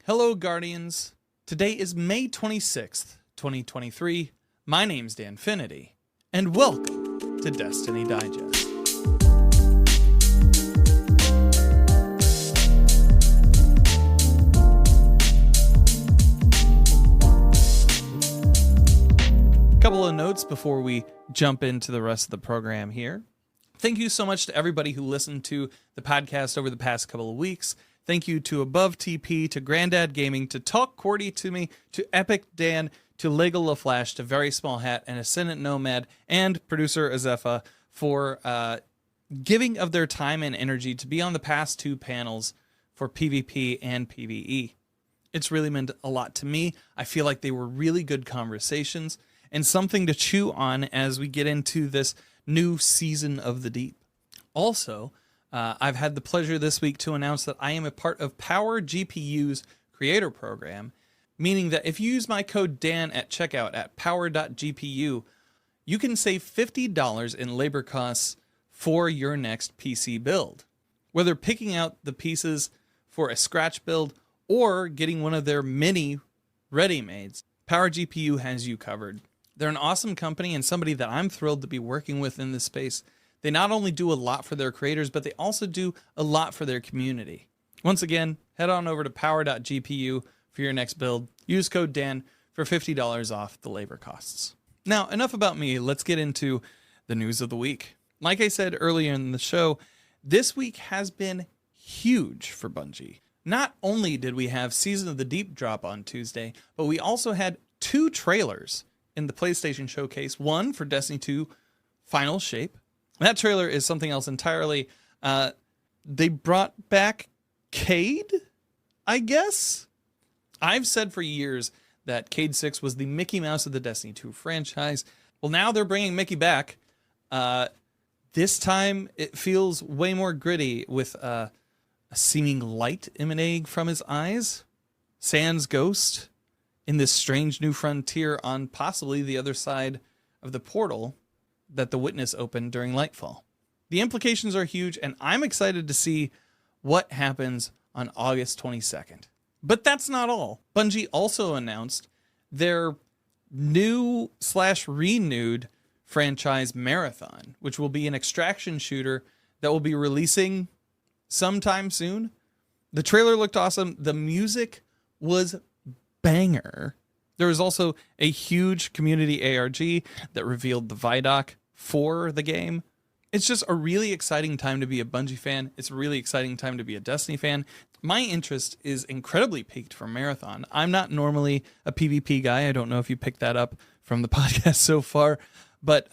Hello, Guardians. Today is May 26th, 2023. My name's Danfinity, and welcome to Destiny Digest. Couple of notes before we jump into the rest of the program here. Thank you so much to everybody who listened to the podcast over the past couple of weeks. Thank you to Above TP, to Grandad Gaming, to Talk Cordy to me, to Epic Dan, to Lego LaFlash, to Very Small Hat, and Ascendant Nomad, and producer Azefa for giving of their time and energy to be on the past two panels for PvP and PvE. It's really meant a lot to me. I feel like they were really good conversations and something to chew on as we get into this new season of the Deep. Also, I've had the pleasure this week to announce that I am a part of Power GPU's creator program, meaning that if you use my code Dan at checkout at power.gpu, you can save $50 in labor costs for your next PC build. Whether picking out the pieces for a scratch build or getting one of their mini ready-mades, Power GPU has you covered. They're an awesome company and somebody that I'm thrilled to be working with in this space. They not only do a lot for their creators, but they also do a lot for their community. Once again, head on over to power.gpu for your next build. Use code Dan for $50 off the labor costs. Now, enough about me. Let's get into the news of the week. Like I said earlier in the show, this week has been huge for Bungie. Not only did we have Season of the Deep drop on Tuesday, but we also had two trailers in the PlayStation Showcase. One for Destiny 2 Final Shape. That trailer is something else entirely. They brought back Cade, I guess? I've said for years that Cade 6 was the Mickey Mouse of the Destiny 2 franchise. Well, now they're bringing Mickey back. This time it feels way more gritty with a seeming light emanating from his eyes. Sans Ghost in this strange new frontier on possibly the other side of the portal that the Witness opened during Lightfall. The implications are huge, and I'm excited to see what happens on August 22nd. But that's not all. Bungie also announced their new/renewed franchise Marathon, which will be an extraction shooter that will be releasing sometime soon. The trailer looked awesome. The music was banger. There was also a huge community ARG that revealed the Vidoc for the game. It's just a really exciting time to be a Bungie fan. It's a really exciting time to be a Destiny fan. My interest is incredibly piqued for Marathon. I'm not normally a PvP guy. I don't know if you picked that up from the podcast so far, but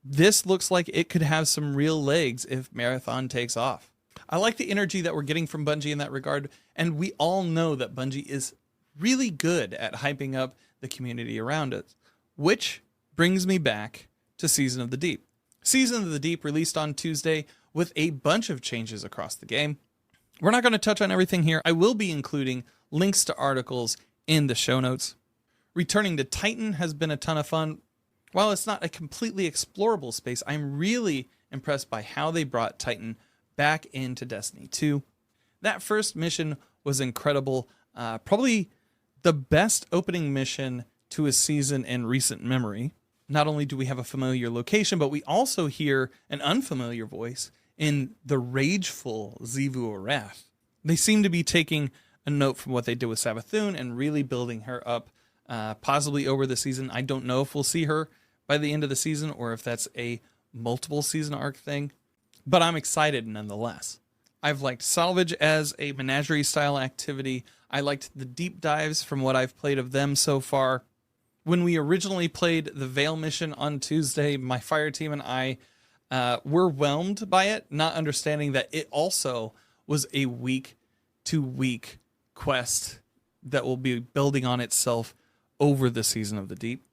this looks like it could have some real legs if Marathon takes off. I like the energy that we're getting from Bungie in that regard, and we all know that Bungie is really good at hyping up the community around it, which brings me back to Season of the Deep. Season of the Deep released on Tuesday with a bunch of changes across the game. We're not going to touch on everything here. I will be including links to articles in the show notes. Returning to Titan has been a ton of fun. While it's not a completely explorable space, I'm really impressed by how they brought Titan back into Destiny 2. That first mission was incredible. Probably the best opening mission to a season in recent memory. Not only do we have a familiar location, but we also hear an unfamiliar voice in the rageful Xivu Arath. They seem to be taking a note from what they did with Savathun and really building her up, possibly over the season. I don't know if we'll see her by the end of the season or if that's a multiple season arc thing, but I'm excited nonetheless. I've liked Salvage as a menagerie style activity. I liked the deep dives from what I've played of them so far. When we originally played the Veil mission on Tuesday, my fire team and I were whelmed by it, not understanding that it also was a week-to-week quest that will be building on itself over the Season of the Deep.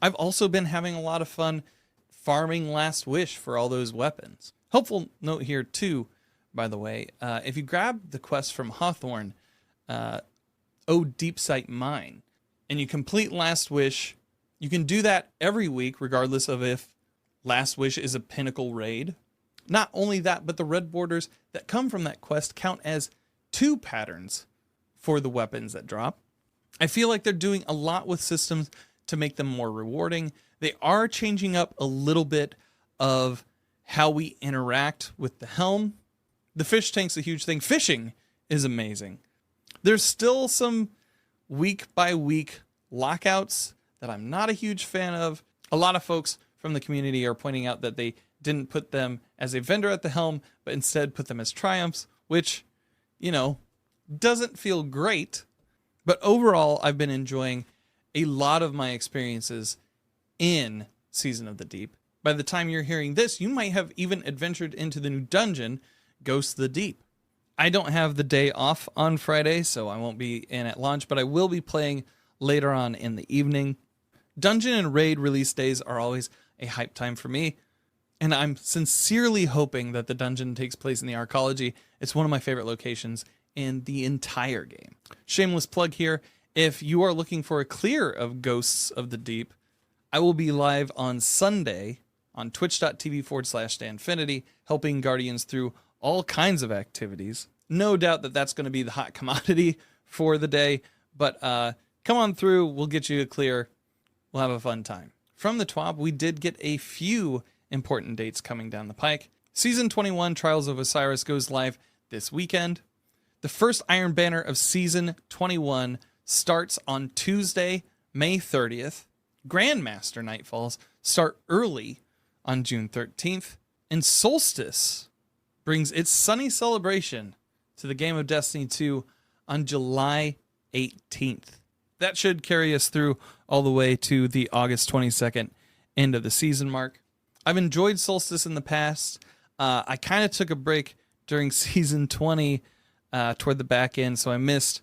I've also been having a lot of fun farming Last Wish for all those weapons. Helpful note here too, by the way, if you grab the quest from Hawthorne, Oh Deep Sight Mine, and you complete Last Wish, you can do that every week, regardless of if Last Wish is a pinnacle raid. Not only that, but the red borders that come from that quest count as 2 patterns for the weapons that drop. I feel like they're doing a lot with systems to make them more rewarding. They are changing up a little bit of how we interact with the helm. The fish tank's a huge thing. Fishing is amazing. There's still some week by week lockouts that I'm not a huge fan of. A lot of folks from the community are pointing out that they didn't put them as a vendor at the helm, but instead put them as triumphs, which, you know, doesn't feel great. But overall, I've been enjoying a lot of my experiences in Season of the Deep. By the time you're hearing this, you might have even adventured into the new dungeon, Ghosts of the Deep. I don't have the day off on Friday, so I won't be in at launch, but I will be playing later on in the evening. Dungeon and raid release days are always a hype time for me, and I'm sincerely hoping that the dungeon takes place in the Arcology. It's one of my favorite locations in the entire game. Shameless plug here. If you are looking for a clear of Ghosts of the Deep, I will be live on Sunday on twitch.tv/Stanfinity, helping Guardians through all kinds of activities. No doubt that that's going to be the hot commodity for the day, but come on through. We'll get you a clear. We'll have a fun time. From the TWAB, we did get a few important dates coming down the pike. Season 21, Trials of Osiris, goes live this weekend. The first Iron Banner of Season 21 starts on Tuesday, May 30th. Grandmaster Nightfalls start early on June 13th. And Solstice brings its sunny celebration to the game of Destiny 2 on July 18th. That should carry us through all the way to the August 22nd end of the season mark. I've enjoyed Solstice in the past. I kind of took a break during Season 20 toward the back end, so I missed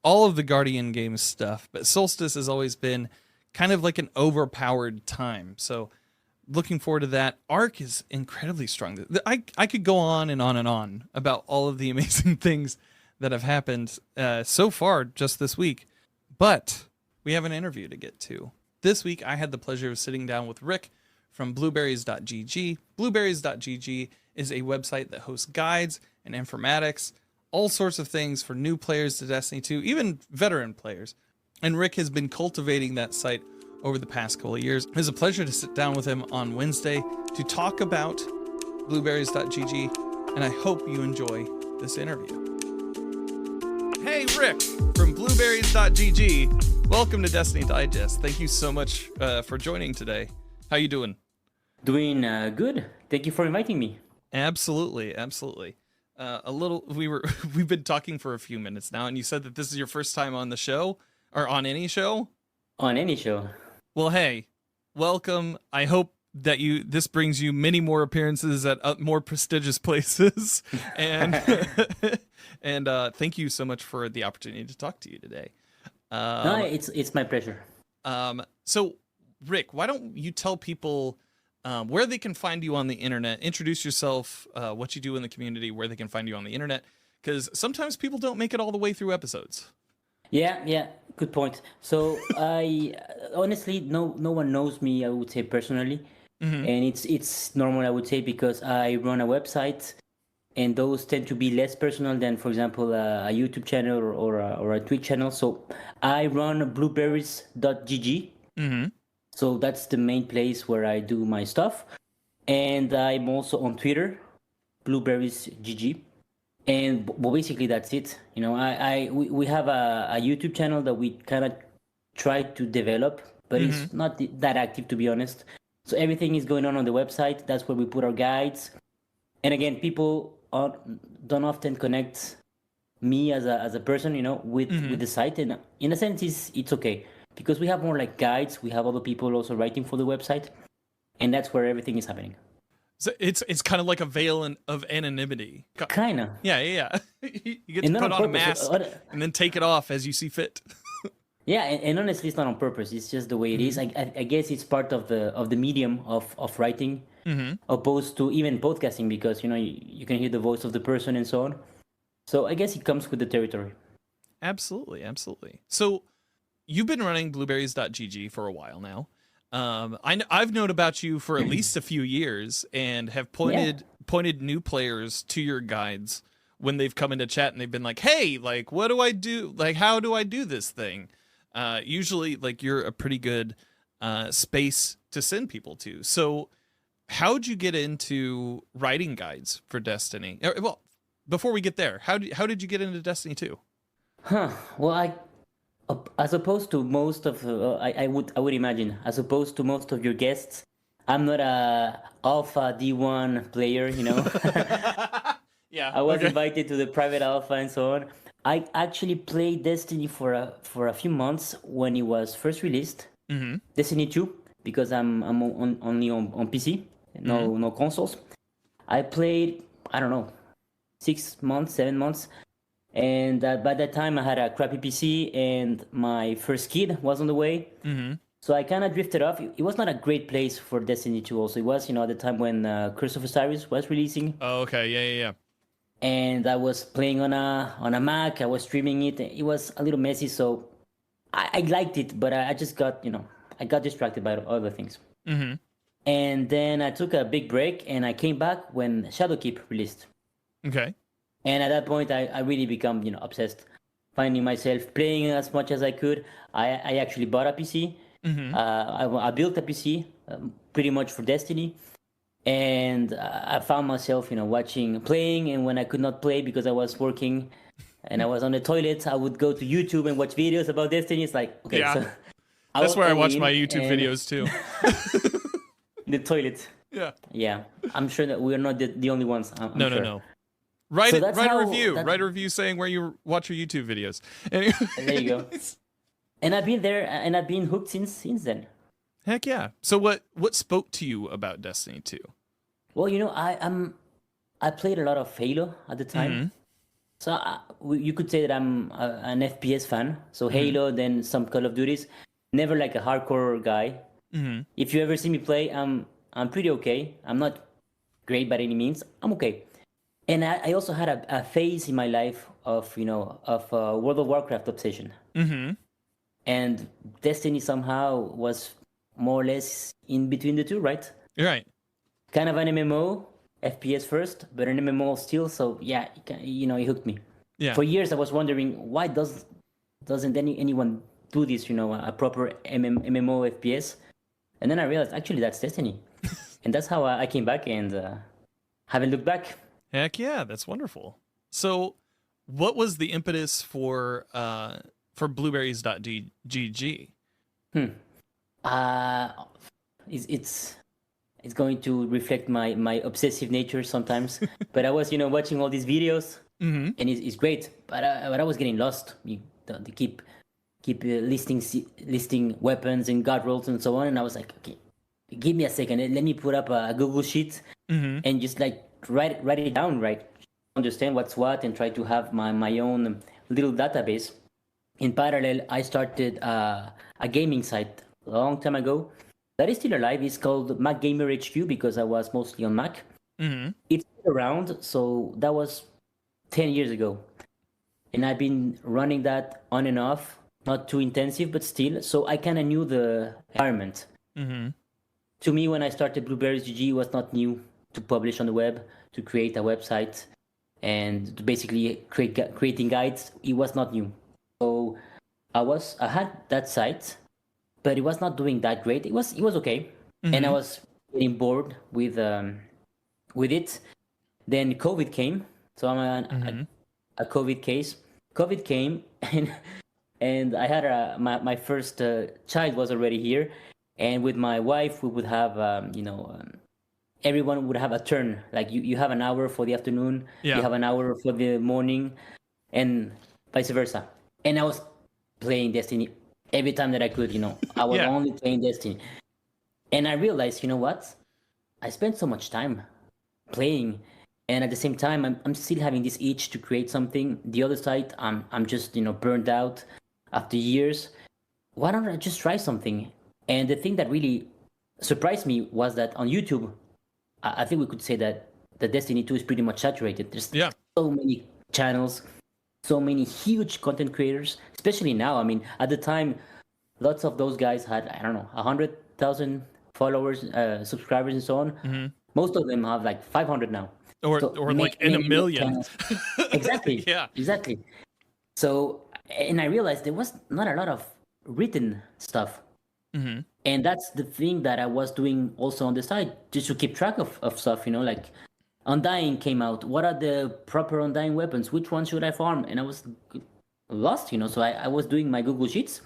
all of the Guardian Games stuff. But Solstice has always been kind of like an overpowered time, so looking forward to that. Arc is incredibly strong. I could go on and on and on about all of the amazing things that have happened so far just this week. But we have an interview to get to. This week, I had the pleasure of sitting down with Rick from blueberries.gg. Blueberries.gg is a website that hosts guides and informatics, all sorts of things for new players to Destiny 2, even veteran players. And Rick has been cultivating that site over the past couple of years. It was a pleasure to sit down with him on Wednesday to talk about blueberries.gg, and I hope you enjoy this interview. Hey, Rick from blueberries.gg. Welcome to Destiny Digest. Thank you so much for joining today. How you doing? Doing good. Thank you for inviting me. Absolutely. We've been talking for a few minutes now, and you said that this is your first time on the show, or on any show? On any show. Well, hey, welcome. I hope that this brings you many more appearances at more prestigious places, and and thank you so much for the opportunity to talk to you today. No, it's my pleasure. So, Rick, why don't you tell people where they can find you on the internet? Introduce yourself, what you do in the community, where they can find you on the internet, because sometimes people don't make it all the way through episodes. Yeah, good point. So I honestly, no one knows me, I would say, personally, and it's normal, I would say, because I run a website, and those tend to be less personal than, for example, a YouTube channel or a Twitch channel. So I run blueberries.gg. So that's the main place where I do my stuff. And I'm also on Twitter, blueberriesgg. And well, basically that's it. You know, we have a YouTube channel that we kind of try to develop, but it's not that active, to be honest. So everything is going on the website. That's where we put our guides. And again, people don't often connect me as a person, you know, with the site. And in a sense, it's okay, because we have more like guides. We have other people also writing for the website, and that's where everything is happening. So it's kind of like a veil of anonymity. Kind of. Yeah. You get to put on a mask and then take it off as you see fit. Yeah, and honestly, it's not on purpose. It's just the way it is. I guess it's part of the medium of writing, opposed to even podcasting, because you know you can hear the voice of the person and so on. So I guess it comes with the territory. Absolutely. So you've been running blueberries.gg for a while now. I've known about you for at least a few years and have pointed new players to your guides when they've come into chat and they've been like, "Hey, like, what do I do? Like, how do I do this thing?" Usually, like, you're a pretty good space to send people to. So, how'd you get into writing guides for Destiny? Well, before we get there, how did you get into Destiny 2? Well, as opposed to most of, I would imagine, as opposed to most of your guests, I'm not a alpha D1 player, you know. Yeah, I was okay. invited to the private alpha and so on. I actually played Destiny for a few months when it was first released. Mm-hmm. Destiny 2, because I'm only on PC, no consoles. I played, I don't know, 6 months, 7 months. And by that time, I had a crappy PC, and my first kid was on the way. Mm-hmm. So I kind of drifted off. It was not a great place for Destiny 2 also. It was, at the time when Curse of Osiris was releasing. Oh, okay. Yeah. And I was playing on a Mac. I was streaming it. It was a little messy, so I liked it, but I just got, I got distracted by other things. Mm-hmm. And then I took a big break, and I came back when Shadowkeep released. Okay. And at that point, I really become, obsessed, finding myself playing as much as I could. I actually bought a PC. Mm-hmm. I built a PC pretty much for Destiny. And I found myself, playing. And when I could not play because I was working and I was on the toilet, I would go to YouTube and watch videos about Destiny. It's like, okay, Yeah. so That's where I watch my YouTube videos too. The toilet. Yeah. Yeah. I'm sure that we're not the only ones. I'm sure. No. Write So a how- review. that- Write a review saying where you watch your YouTube videos. Anyway. There you go. And I've been there, and I've been hooked since then. Heck yeah. So what spoke to you about Destiny 2? Well, I played a lot of Halo at the time. Mm-hmm. So you could say that I'm an FPS fan. So Halo, then some Call of Duties. Never like a hardcore guy. Mm-hmm. If you ever see me play, I'm pretty okay. I'm not great by any means. I'm okay. And I also had a phase in my life of World of Warcraft obsession. Mm-hmm. And Destiny somehow was more or less in between the two, right? You're right. Kind of an MMO, FPS first, but an MMO still. So yeah, it hooked me. Yeah. For years, I was wondering why doesn't anyone do this? A proper MMO FPS. And then I realized actually that's Destiny, and that's how I came back and haven't looked back. Heck yeah, that's wonderful. So, what was the impetus for blueberries.gg? It's going to reflect my obsessive nature sometimes. But I was watching all these videos, Mm-hmm. and it's great. But I was getting lost. They keep listing weapons and god rolls and so on, and I was like, okay, give me a second. Let me put up a Google Sheet Mm-hmm. and just like write it down, right? Understand what's what, and try to have my own little database. In parallel, I started a gaming site a long time ago that is still alive. It's called Mac Gamer HQ because I was mostly on Mac. Mm-hmm. It's still around, so that was 10 years ago. And I've been running that on and off, not too intensive, but still. So I kind of knew the environment. Mm-hmm. To me, when I started Blueberries GG, it was not new to publish on the web, to create a website, and to basically creating guides. It was not new. So I had that site, but it was not doing that great. It was okay, and I was getting bored with it. Then COVID came, so I'm a COVID case. COVID came, and I had my first child was already here, and with my wife we would have everyone would have a turn. Like you have an hour for the afternoon, Yeah. you have an hour for the morning, and vice versa. And I was playing Destiny every time that I could. I was Yeah. only playing Destiny, and I realized, what? I spent so much time playing, and at the same time, I'm still having this itch to create something. The other side, I'm just burned out after years. Why don't I just try something? And the thing that really surprised me was that on YouTube, I think we could say that the Destiny 2 is pretty much saturated. There's Yeah. so many channels, so many huge content creators, especially now. I mean, at the time, lots of those guys had, 100,000 followers, subscribers, and so on. Mm-hmm. Most of them have like 500 now. or So like in a million. exactly, Yeah. exactly. So, and I realized there was not a lot of written stuff. Mm-hmm. And that's the thing that I was doing also on the side, just to keep track of stuff, like Undying came out. What are the proper Undying weapons? Which one should I farm? And I was lost, so I was doing my Google Sheets,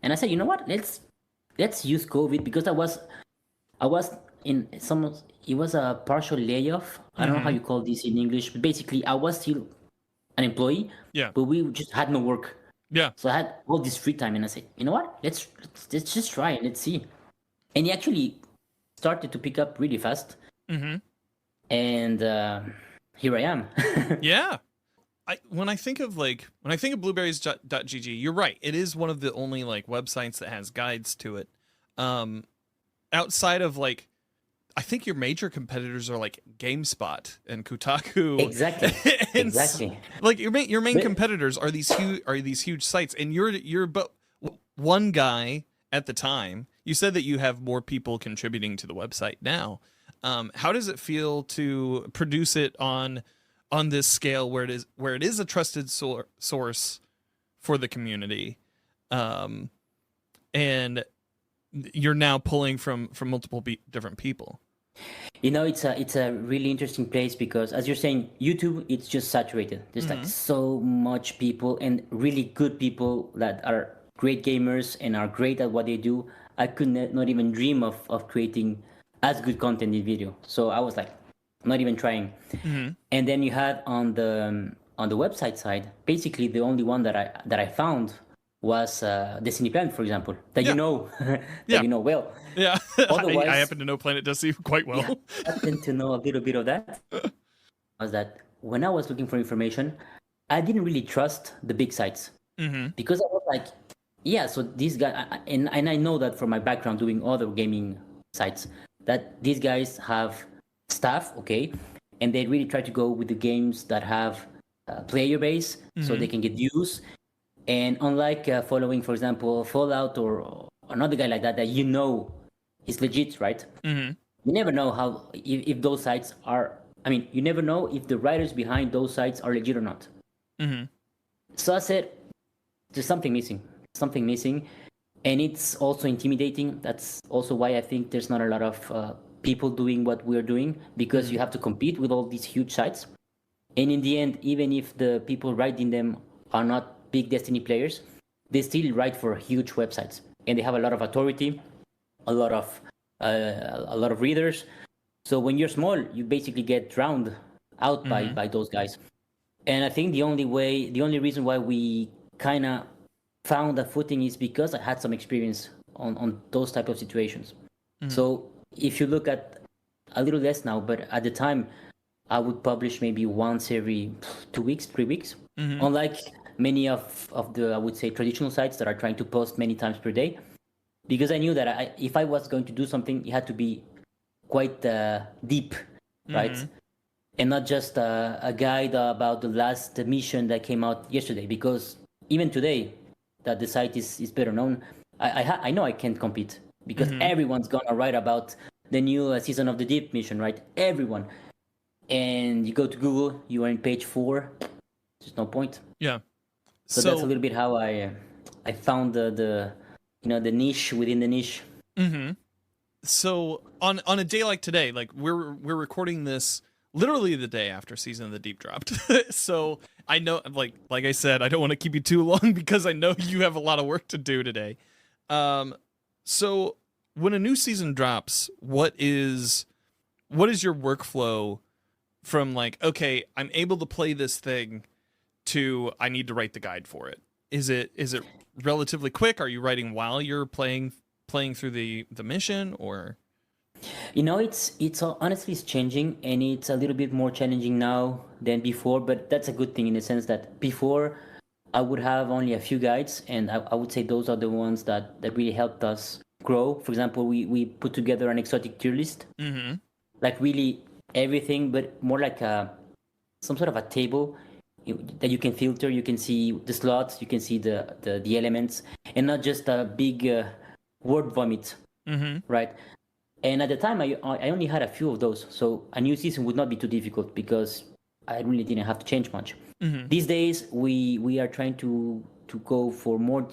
and I said, you know what, let's use COVID, because I was in some, it was a partial layoff. I don't know how you call this in English, but basically I was still an employee, Yeah. but we just had no work. Yeah. So I had all this free time, and I said, you know what? Let's just try and let's see. And he actually started to pick up really fast. Mm-hmm. And here I am. Yeah. When I think of blueberries.gg, you're right. It is one of the only like websites that has guides to it. Outside of like, I think your major competitors are like GameSpot and Kotaku. Exactly. And Exactly. like your main competitors are these huge sites, and you're but one guy at the time. You said that you have more people contributing to the website now. How does it feel to produce it on this scale where it is a trusted source for the community, and you're now pulling from multiple different people? It's a really interesting place, because as you're saying, YouTube, it's just saturated. There's like so much people, and really good people that are great gamers and are great at what they do. I could not even dream of creating as good content in video. So I was like, I'm not even trying. And then you had on the website side, basically the only one that I found was Destiny Planet, for example, that Yeah. you know well. Yeah. Otherwise, I happen to know Planet Destiny quite well. yeah, I happen to know a little bit of that. Was that when I was looking for information, I didn't really trust the big sites, because I was like, yeah, so these guys, and I know that from my background doing other gaming sites, that these guys have staff, okay, and they really try to go with the games that have player base, so they can get views. And unlike following, for example, Fallout or another guy like that is legit, right? You never know if those sites are. I mean, you never know if the writers behind those sites are legit or not. So I said, there's something missing. Something missing, and it's also intimidating. That's also why I think there's not a lot of people doing what we're doing, because you have to compete with all these huge sites. And in the end, even if the people writing them are not big Destiny players, they still write for huge websites, and they have a lot of authority, a lot of readers. So when you're small, you basically get drowned out by those guys. And I think the only reason why we kind of found a footing is because I had some experience on those type of situations. So if you look at a little less now, but at the time, I would publish maybe once every 2 weeks, 3 weeks. Unlike many of the, I would say, traditional sites that are trying to post many times per day, because I knew that if I was going to do something, it had to be quite deep, right? And not just a guide about the last mission that came out yesterday, because even today, that the site is better known, I know I can't compete, because everyone's gonna write about the new Season of the Deep mission, right? Everyone. And you go to Google, you are in page 4. There's no point. Yeah. So that's a little bit how I found the niche within the niche. So on a day like today, like we're recording this literally the day after Season of the Deep dropped. So I know, like I said, I don't want to keep you too long, because I know you have a lot of work to do today. So when a new season drops, what is your workflow from like, okay, I'm able to play this thing, to I need to write the guide for it? Is it relatively quick? Are you writing while you're playing through the mission, or? It's honestly, it's changing, and it's a little bit more challenging now than before, but that's a good thing in the sense that before I would have only a few guides, and I would say those are the ones that really helped us grow. For example, we put together an exotic tier list, like really everything, but more like some sort of a table that you can filter. You can see the slots, you can see the elements, and not just a big word vomit, right? And at the time, I only had a few of those, so a new season would not be too difficult because I really didn't have to change much. These days, we are trying to go for more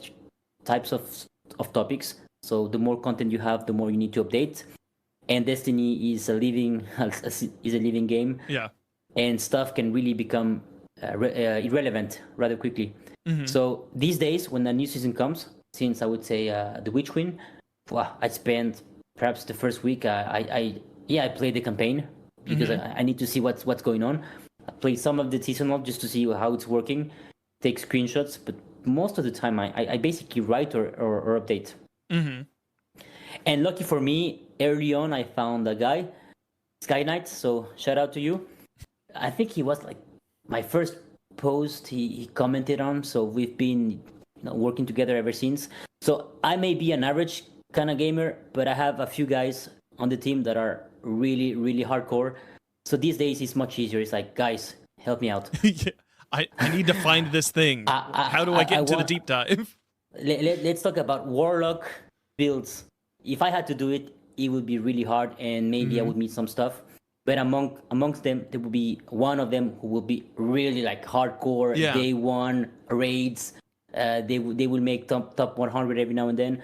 types of topics. So the more content you have, the more you need to update. And Destiny is a living game, Yeah. and stuff can really become irrelevant rather quickly. So these days, when a new season comes, since I would say the Witch Queen, wow, I spent perhaps the first week. I played the campaign because I need to see what's going on. I play some of the seasonal just to see how it's working, take screenshots, but most of the time I basically write or update. And lucky for me, early on I found a guy, Sky Knight. So shout out to you. I think he was like my first post he commented on. So we've been working together ever since. So I may be an average kind of gamer, but I have a few guys on the team that are really, really hardcore. So these days it's much easier. It's like, guys, help me out. Yeah. I need to find this thing. How do I get into the deep dive? Let's talk about Warlock builds. If I had to do it, it would be really hard, and maybe I would meet some stuff. But amongst them, there will be one of them who will be really like hardcore, day one raids. They will make top 100 every now and then.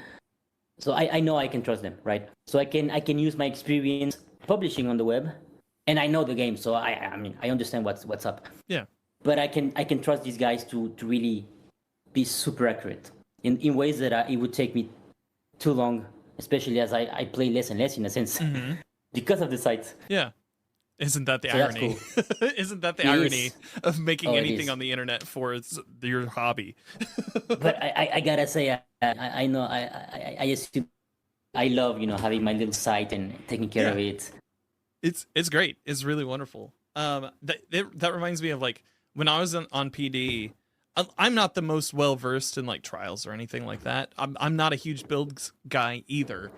So I know I can trust them, right? So I can use my experience publishing on the web, and I know the game, so I mean I understand what's up. Yeah. But I can trust these guys to really be super accurate in ways that it would take me too long, especially as I play less and less in a sense because of the site. Yeah. Isn't that the So that's irony? cool. Isn't that the It irony is. of making Oh, it anything is. on the internet for your hobby? But I gotta say, I know I assume I love having my little site and taking care of it. It's great. It's really wonderful. That reminds me of like when I was on PD. I'm not the most well versed in like trials or anything like that. I'm not a huge builds guy either.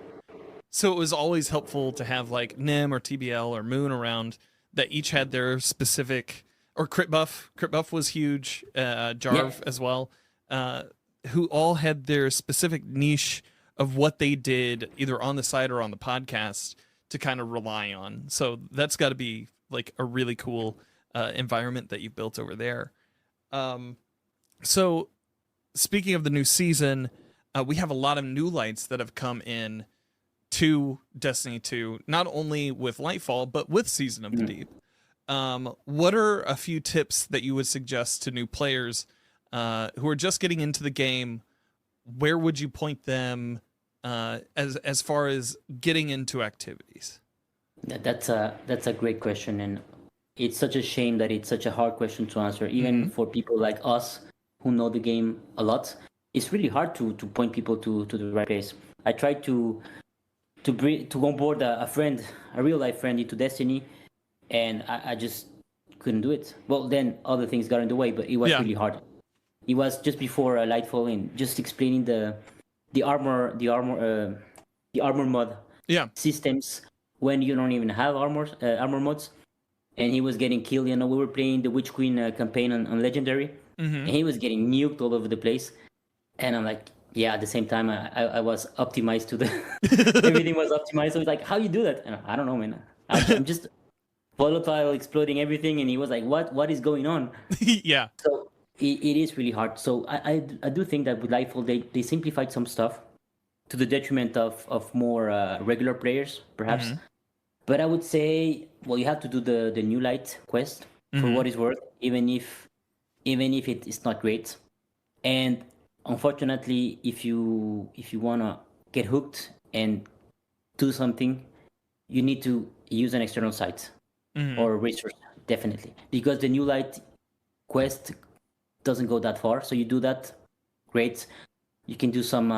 So it was always helpful to have like Nim or TBL or Moon around that each had their specific, or Crit Buff. Crit Buff was huge. Jarv as well. Who all had their specific niche of what they did either on the site or on the podcast to kind of rely on. So that's got to be like a really cool environment that you've built over there. So speaking of the new season, we have a lot of new lights that have come in to Destiny 2, not only with Lightfall, but with Season of the Deep. What are a few tips that you would suggest to new players who are just getting into the game? Where would you point them as far as getting into activities? That's a great question, and it's such a shame that it's such a hard question to answer, even for people like us who know the game a lot. It's really hard to point people to the right place. I tried to onboard a friend, a real life friend, into Destiny, and I just couldn't do it. Well, then other things got in the way, but it was really hard. It was just before Lightfall, and just explaining the armor mod systems when you don't even have armor mods. And he was getting killed. We were playing the Witch Queen campaign on Legendary, and he was getting nuked all over the place. And I'm like, yeah. At the same time, I was optimized to the everything was optimized. So it's like, how you do that? And I don't know, man. I'm just volatile, exploding everything. And he was like, what is going on? Yeah. So it is really hard. So I do think that with Lightfall, they simplified some stuff to the detriment of more regular players, perhaps. But I would say, well, you have to do the new light quest for what it's worth, even if it is not great. And unfortunately, if you wanna get hooked and do something, you need to use an external site or resource, definitely, because the new light quest doesn't go that far. So you do that, great. You can do some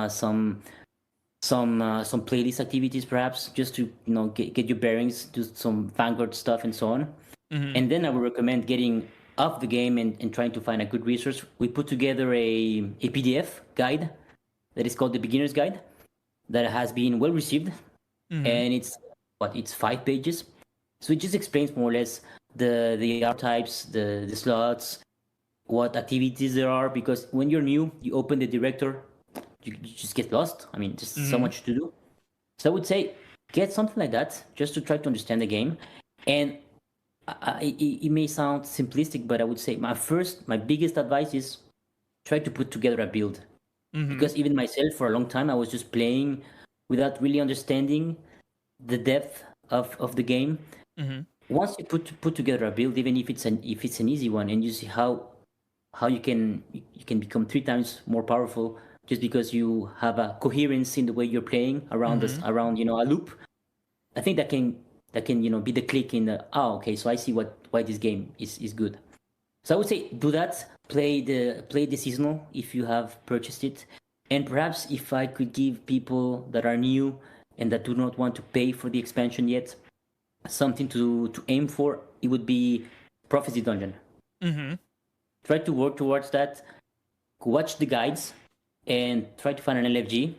playlist activities, perhaps, just to get your bearings, do some Vanguard stuff and so on. And then I would recommend getting off the game and trying to find a good resource. We put together a PDF guide that is called the Beginner's Guide that has been well received, and it's 5 pages. So it just explains more or less the archetypes, the slots, what activities there are. Because when you're new, you open the director, you just get lost. I mean, just so much to do. So I would say get something like that just to try to understand the game. And it may sound simplistic, but I would say my biggest advice is try to put together a build. Because even myself, for a long time, I was just playing without really understanding the depth of the game. Once you put together a build, even if it's an easy one, and you see how you can become 3 times more powerful just because you have a coherence in the way you're playing around around a loop. I think that can be the click in the okay, so I see why this game is good. So I would say do that. Play the seasonal if you have purchased it, and perhaps if I could give people that are new and that do not want to pay for the expansion yet something to aim for, it would be Prophecy Dungeon. Try to work towards that. Watch the guides and try to find an LFG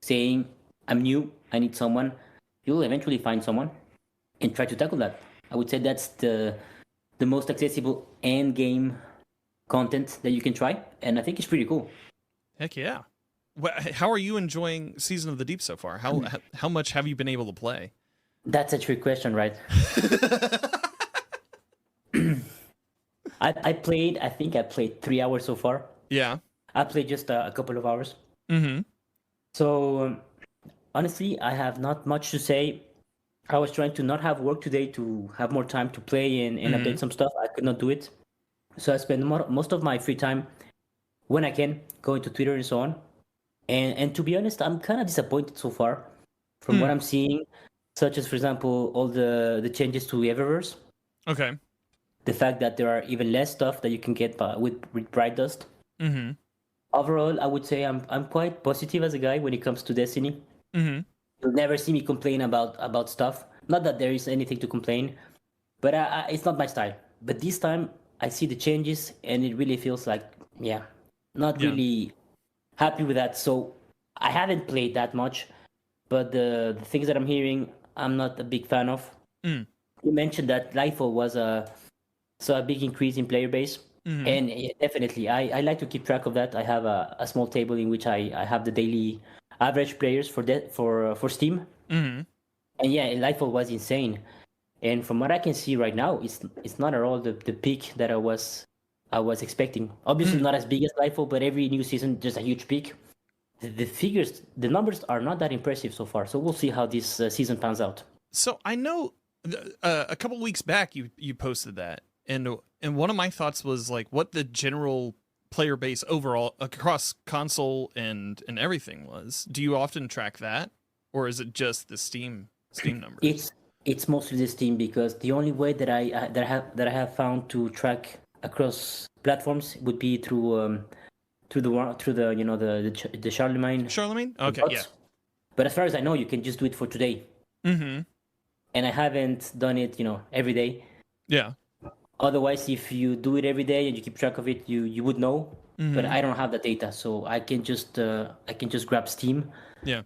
saying, "I'm new, I need someone." You'll eventually find someone and try to tackle that. I would say that's the most accessible end game content that you can try, and I think it's pretty cool. Heck yeah. How are you enjoying Season of the Deep so far? How much have you been able to play? That's a trick question, right? I think I played 3 hours so far. Yeah. I played just a couple of hours. So honestly, I have not much to say. I was trying to not have work today to have more time to play and update some stuff. I could not do it. So I spend most of my free time when I can going to Twitter and so on. And to be honest, I'm kind of disappointed so far from what I'm seeing, such as, for example, all the changes to Eververse. Okay. The fact that there are even less stuff that you can get with Bright Dust. Overall, I would say I'm quite positive as a guy when it comes to Destiny. You'll never see me complain about stuff. Not that there is anything to complain, but it's not my style. But this time, I see the changes, and it really feels like, not really happy with that. So I haven't played that much, but the things that I'm hearing, I'm not a big fan of. You mentioned that Lightfall was a big increase in player base, and definitely, I like to keep track of that. I have a small table in which I have the daily average players for Steam, and Lightfall was insane. And from what I can see right now, it's not at all the peak that I was expecting. Obviously, not as big as Lightfall, but every new season just a huge peak. The numbers are not that impressive so far. So we'll see how this season pans out. So I know a couple weeks back you posted that, and one of my thoughts was like what the general player base overall across console and everything was. Do you often track that, or is it just the Steam numbers? It's mostly the Steam, because the only way that I have found to track across platforms would be through the Charlemagne. Charlemagne? Okay, yeah. But as far as I know, you can just do it for today. And I haven't done it, every day. Yeah. Otherwise, if you do it every day and you keep track of it, you would know. But I don't have the data, so I can just grab Steam. Yeah.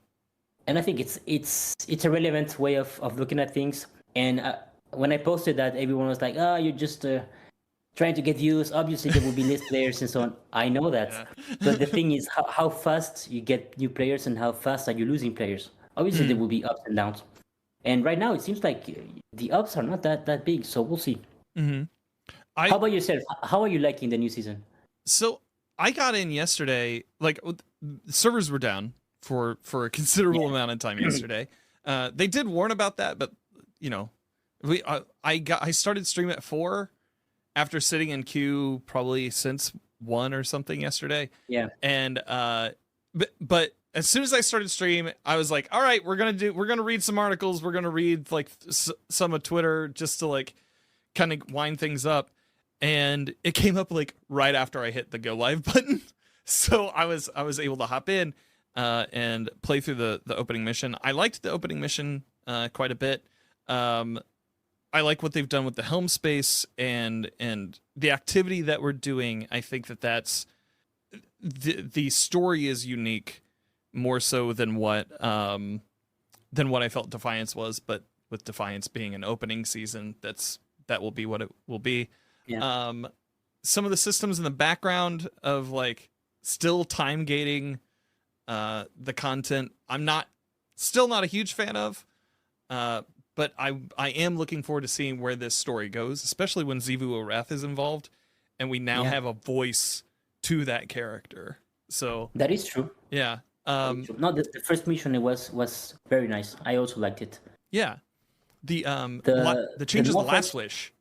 And I think it's a relevant way of looking at things. And when I posted that, everyone was like, you're just trying to get views. Obviously, there will be less players and so on. I know that. Yeah. But the thing is how fast you get new players and how fast are you losing players. Obviously, there will be ups and downs. And right now, it seems like the ups are not that big. So we'll see. How about yourself? How are you liking the new season? So I got in yesterday. Like, servers were down for a considerable amount of time yesterday. They did warn about that, but I started stream at 4 after sitting in queue probably since 1 or something yesterday. Yeah. And but as soon as I started stream, I was like, all right, we're gonna read some articles. We're gonna read like some of Twitter just to like kind of wind things up. And it came up like right after I hit the go live button. So I was able to hop in and play through the opening mission. I liked the opening mission quite a bit. I like what they've done with the helm space and the activity that we're doing. I think that's the story is unique more so than what I felt Defiance was, but with Defiance being an opening season, that will be what it will be. Yeah. Some of the systems in the background of like still time gating the content, I'm still not a huge fan of. But I am looking forward to seeing where this story goes, especially when Xivu Arath is involved, and we now have a voice to that character. So that is true. Yeah. No, the first mission it was very nice. I also liked it. Yeah. The changes the last wish.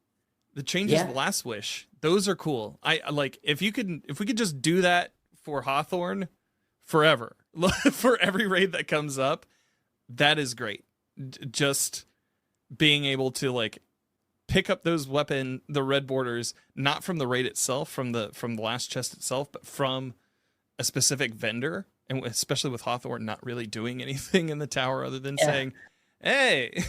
The changes the last wish. Those are cool. I like if we could just do that for Hawthorne forever. For every raid that comes up, that is great. Just being able to like pick up those the red borders, not from the raid itself, from the last chest itself, but from a specific vendor, and especially with Hawthorne not really doing anything in the tower other than saying, "Hey."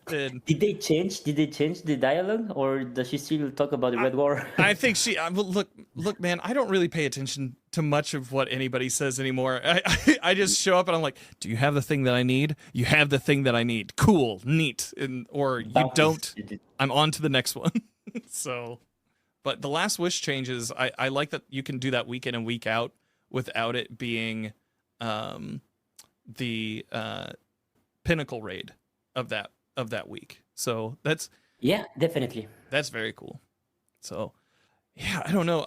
Did they change the dialogue, or does she still talk about the red war? I think she look, man. I don't really pay attention to much of what anybody says anymore. I just show up and I'm like, "Do you have the thing that I need? You have the thing that I need. Cool, neat." Or you don't. I'm on to the next one. So, but the last wish changes. I like that you can do that week in and week out without it being the pinnacle raid of that week. So that's definitely. That's very cool. So yeah, I don't know.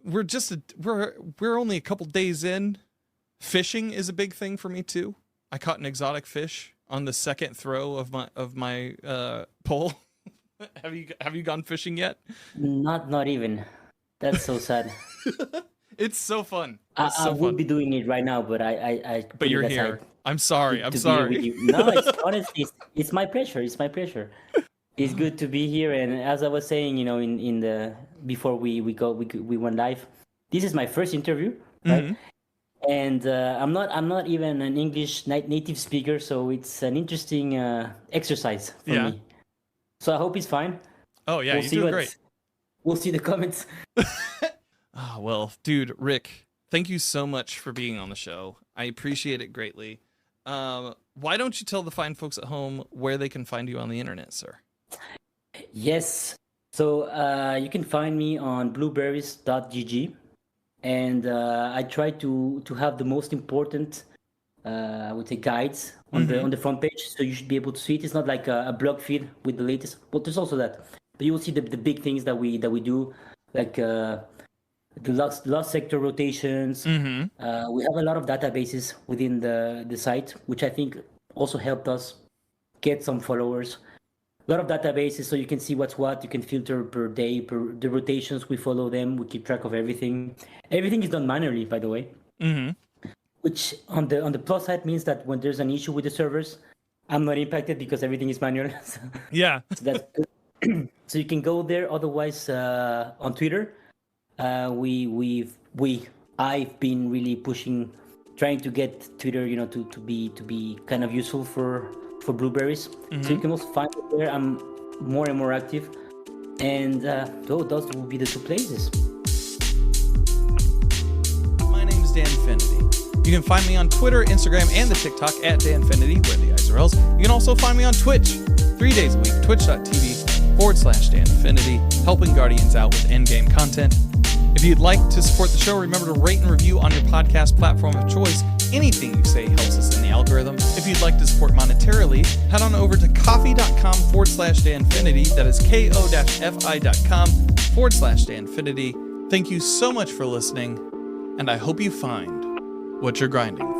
We're only a couple days in. Fishing is a big thing for me too. I caught an exotic fish on the second throw of my pole. Have you gone fishing yet? Not even. That's so sad. It's so fun. I would be doing it right now, but I But you're here. I'm sorry. I'm sorry. No, it's honestly, it's my pleasure. It's my pleasure. It's good to be here. And as I was saying, in the before we went live, this is my first interview, right? Mm-hmm. And I'm not even an English native speaker, so it's an interesting exercise for me. So I hope it's fine. Oh yeah, you're doing great. We'll see the comments. Oh, well, dude, Rick, thank you so much for being on the show. I appreciate it greatly. Why don't you tell the fine folks at home where they can find you on the internet, sir? Yes. So you can find me on blueberries.gg. And I try to have the most important, I would say, guides on the front page. So you should be able to see it. It's not like a blog feed with the latest, but there's also that. But you will see the big things that we do, like the lost sector rotations. Mm-hmm. We have a lot of databases within the site, which I think also helped us get some followers. A lot of databases, so you can see what's what. You can filter per day, per the rotations. We follow them. We keep track of everything. Everything is done manually, by the way. Mm-hmm. Which on the plus side means that when there's an issue with the servers, I'm not impacted because everything is manual. Yeah. So that's good. So you can go there. Otherwise, on Twitter, I've been really pushing, trying to get Twitter, to be kind of useful for blueberries. Mm-hmm. So you can also find it there. I'm more and more active, and those will be the two places. My name is DanFinity. You can find me on Twitter, Instagram, and the TikTok at DanFinity, where the eyes are L's. You can also find me on Twitch 3 days a week, twitch.tv/DanFinity, helping Guardians out with endgame content. If you'd like to support the show, remember to rate and review on your podcast platform of choice. Anything you say helps us in the algorithm. If you'd like to support monetarily, head on over to coffee.com/DanFinity. That is ko-fi.com/DanFinity. Thank you so much for listening, and I hope you find what you're grinding for.